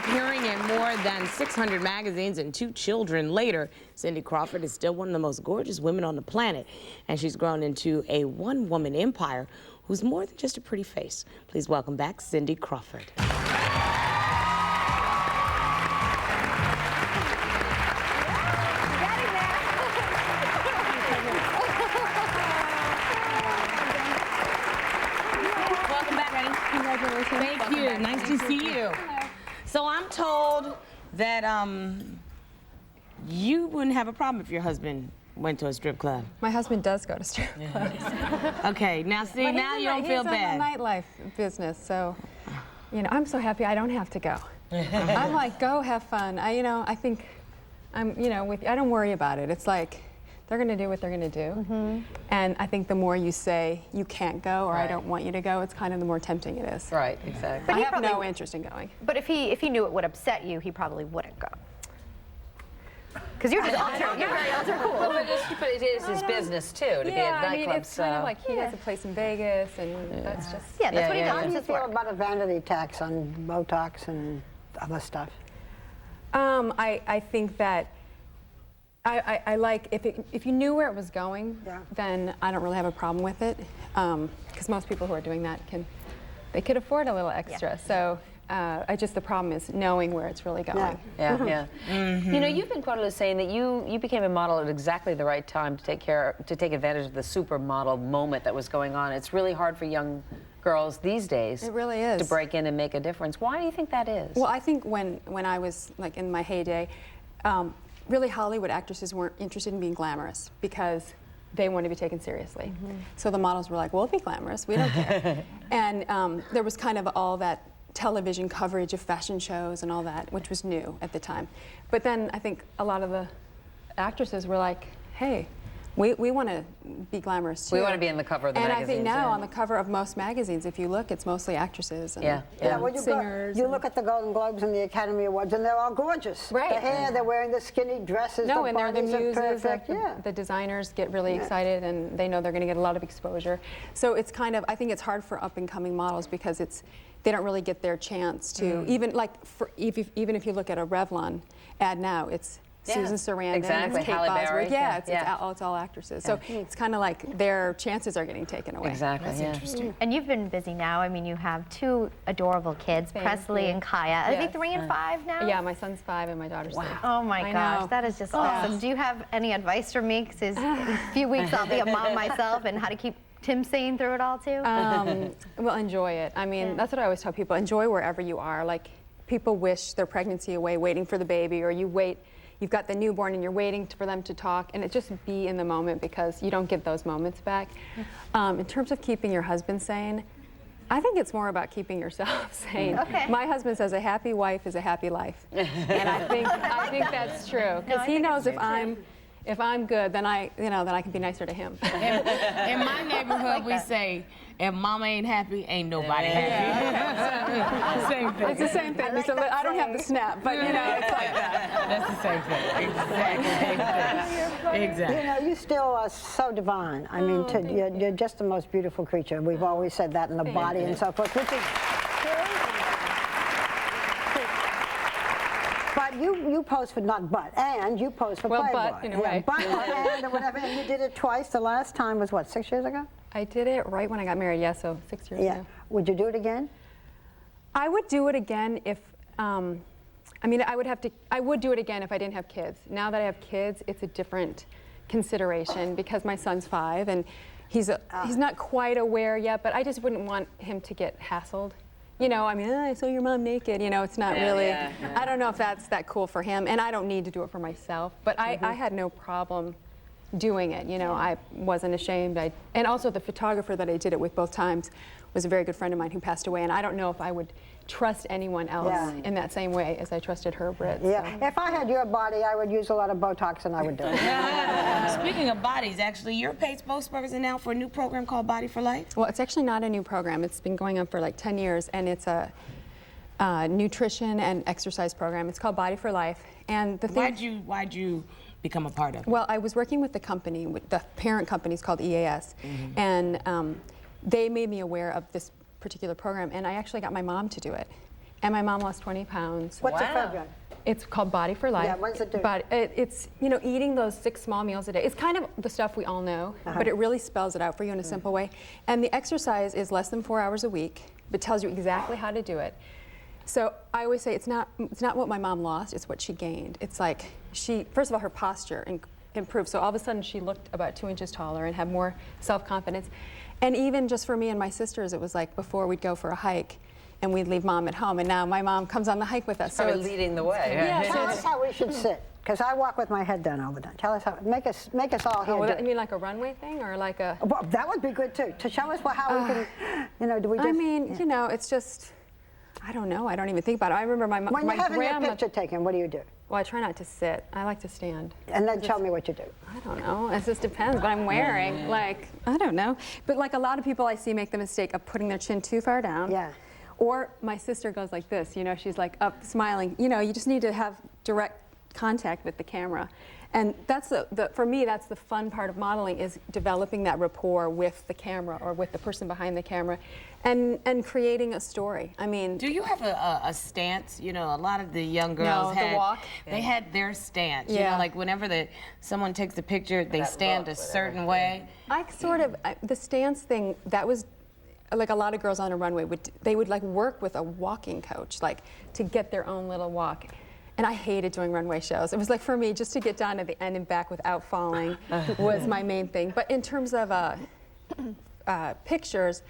appearing in more than 600 magazines and 2 children later, Cindy Crawford is still one of the most gorgeous women on the planet, and she's grown into a one-woman empire who's more than just a pretty face. Please welcome back Cindy Crawford. Thank you. Nice to see you. So I'm told that you wouldn't have a problem if your husband went to a strip club. My husband does go to strip clubs. Okay, now see, now you don't feel bad. He's in the nightlife business, so, you know, I'm so happy I don't have to go. I'm like, go have fun. I think I don't worry about it. It's like, they're going to do what they're going to do. And I think the more you say you can't go or I don't want you to go, it's kind of the more tempting it is. Right, exactly. But I have no interest in going. But if he knew it would upset you, he probably wouldn't go. Because you're just you're very ultra cool. Well, but it is his business too to be at nightclubs. It's kind of like he has a place in Vegas, and that's just that's what he does. How do you feel about a vanity tax on Botox and other stuff? I think that I like if you knew where it was going, then I don't really have a problem with it, because most people who are doing that they could afford a little extra. So the problem is knowing where it's really going. You know, you've been quoted as saying that you became a model at exactly the right time to take advantage of the supermodel moment that was going on. It's really hard for young girls these days. It really is. To break in and make a difference. Why do you think that is? Well, I think when I was like in my heyday, really Hollywood actresses weren't interested in being glamorous because they wanted to be taken seriously. So the models were like, we'll be glamorous, we don't care. And there was kind of all that television coverage of fashion shows and all that, which was new at the time. But then I think a lot of the actresses were like, hey, we want to be glamorous too. We want to be in the cover of the magazines. And I think now on the cover of most magazines, if you look, it's mostly actresses and well, singers. You look at the Golden Globes and the Academy Awards, and they're all gorgeous. Right. The hair, they're wearing the skinny dresses. No, the and they're the bodies are muses. perfect. The designers get really excited, and they know they're going to get a lot of exposure. So it's kind of, I think it's hard for up-and-coming models because they don't really get their chance to, even if you look at a Revlon ad now, it's Susan Sarandon, exactly. it's Kate Halle Berry. Bosworth, it's all actresses. So it's kind of like their chances are getting taken away. Exactly. That's interesting. And you've been busy now. I mean, you have 2 adorable kids, Presley and Kaya. Are they 3 and 5 now? Yeah, my son's 5 and my daughter's 3. Oh my gosh, that is just awesome. Do you have any advice for me? Because in a few weeks I'll be a mom myself, and how to keep Tim sane through it all too? Well, enjoy it. I mean, that's what I always tell people. Enjoy wherever you are. Like, people wish their pregnancy away waiting for the baby, or you've got the newborn and you're waiting for them to talk, and it just be in the moment because you don't get those moments back. In terms of keeping your husband sane, I think it's more about keeping yourself sane. My husband says a happy wife is a happy life. And I think that's true. Because he knows if I'm good, then I can be nicer to him. In my neighborhood, we say, if mama ain't happy, ain't nobody happy. Same thing. It's the same thing. I don't have the snap, but it's like that. That's the same thing. Exactly. Exactly. You know, you still are so divine. I mean, you're just the most beautiful creature. We've always said that in the body and so forth. But you posed for you posed for Playboy. But in a way. But and whatever, and you did it twice. The last time was what, 6 years ago? I did it right when I got married, so 6 years ago. Would you do it again? I would do it again if, I would do it again if I didn't have kids. Now that I have kids, it's a different consideration because my son's 5 and he's not quite aware yet, but I just wouldn't want him to get hassled. You know, I mean, I saw your mom naked. You know, it's not really, I don't know if that's that cool for him, and I don't need to do it for myself, but I had no problem doing it. You know, I wasn't ashamed. And also the photographer that I did it with both times was a very good friend of mine who passed away, and I don't know if I would trust anyone else in that same way as I trusted her, Britt. Yeah, so. If I had your body, I would use a lot of Botox and I would do it. Speaking of bodies, actually, you're a paid spokesperson now for a new program called Body for Life? Well, it's actually not a new program. It's been going on for like 10 years, and it's a nutrition and exercise program. It's called Body for Life. And the thing, why'd you become a part of it? Well, I was working with the company, the parent company is called EAS, and they made me aware of this particular program, and I actually got my mom to do it. and my mom lost 20 pounds. What's the Wow. program? It's called Body for Life. Yeah, what does it do? But it's, you know, eating those 6 small meals a day. It's kind of the stuff we all know, but it really spells it out for you in a simple way. And the exercise is less than 4 hours a week, but tells you exactly how to do it. So I always say it's not what my mom lost, it's what she gained. It's like she, first of all, her posture improved. So all of a sudden she looked about 2 inches taller and had more self-confidence. And even just for me and my sisters, it was like before we'd go for a hike, and we'd leave mom at home, and now my mom comes on the hike with us. So it's leading the way. Yeah, Tell us how we should sit, because I walk with my head down all the time. Tell us how, make us all here. Oh, do you mean like a runway thing, or like a? Well, that would be good too, to show us how we can, you know, do we just? I mean, you know, it's just, I don't know. I don't even think about it. I remember my When you're having your grandma. picture taken, what do you do? Well, I try not to sit. I like to stand. And then tell me what you do. I don't know. It just depends what I'm wearing. Like, I don't know. But like a lot of people I see make the mistake of putting their chin too far down. Yeah. Or my sister goes like this, you know, she's like up smiling. You know, you just need to have direct contact with the camera. And that's for me, that's the fun part of modeling, is developing that rapport with the camera or with the person behind the camera and creating a story. I mean. Do you have a stance? You know, a lot of the young girls the walk. They had their stance. You Yeah. know, like whenever someone takes a picture, they stand a certain way. I sort of, the stance thing, that was, like a lot of girls on a runway would like work with a walking coach, like to get their own little walk. And I hated doing runway shows. It was like, for me, just to get down to the end and back without falling was my main thing. But in terms of pictures,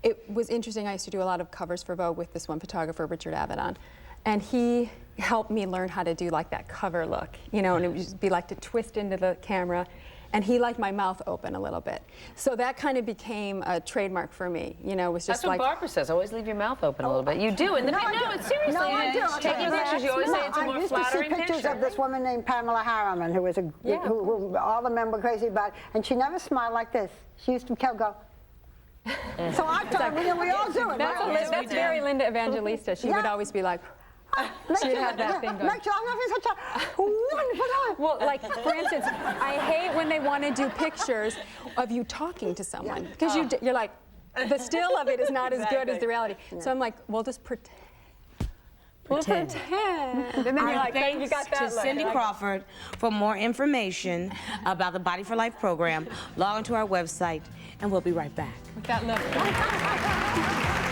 it was interesting. I used to do a lot of covers for Vogue with this one photographer, Richard Avedon. And he helped me learn how to do like that cover look, you know, and it would just be like to twist into the camera. And he liked my mouth open a little bit. So that kind of became a trademark for me, you know, it was just That's what like. Barbara says. Always leave your mouth open a little bit. You do. And no, it's seriously. No, I do. Taking pictures, you always say it's a more flattering I used to see pictures of this woman named Pamela Harriman, who was who all the men were crazy about, and she never smiled like this. She used to go. So I thought we all do it. That's very Linda Evangelista. She would always be like. She'd have that thing going. Make sure I'm having such a wonderful time. Well, like, for instance, I hate when they want to do pictures of you talking to someone, because you're like, the still of it is not as good as the reality. So I'm like, well, just pretend. We'll pretend. And then you're like, thanks you got that to look. Cindy Crawford. For more information about the Body for Life program, log on to our website, and we'll be right back. With that look.